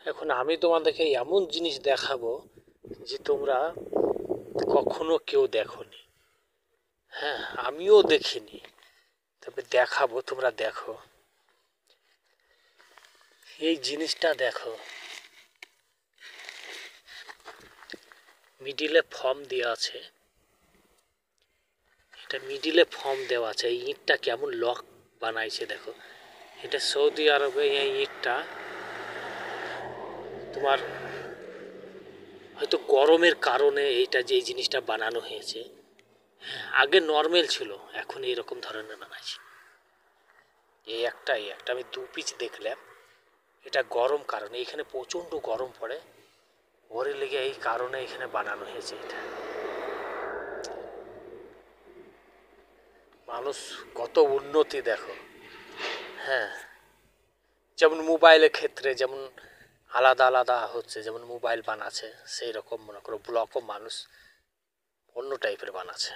এখন আমি তোমাদেরকে এমন জিনিস দেখাবো যে তোমরা কখনো কেউ দেখোনি। হ্যাঁ, আমিও দেখিনি, তবে দেখাবো, তোমরা দেখো। এই জিনিসটা দেখো, মিডিলে ফর্ম দেওয়া আছে। এটা মিডিলে ফর্ম দেওয়া আছে। এই ইটটা কেমন লক বানাইছে দেখো। এটা সৌদি আরবে এই ইটটা তোমার হয়তো গরমের কারণে এইটা যে জিনিসটা বানানো হয়েছে। আগে নর্মাল ছিল, এখন এরকম ধরনের বানাইছে। এই একটা আমি 2 পিস দেখলাম। এটা গরম কারণে, এখানে প্রচণ্ড গরম পড়ে, ওরে লেগে এই কারণে এখানে বানানো হয়েছে এটা। মানুষ কত উন্নতি দেখো। হ্যাঁ, যেমন মোবাইলের ক্ষেত্রে যেমন আলাদা আলাদা হচ্ছে, যেমন মোবাইল বানাচ্ছে, সেই রকম মনে করো ব্লকও মানুষ অন্য টাইপের বানাচ্ছে।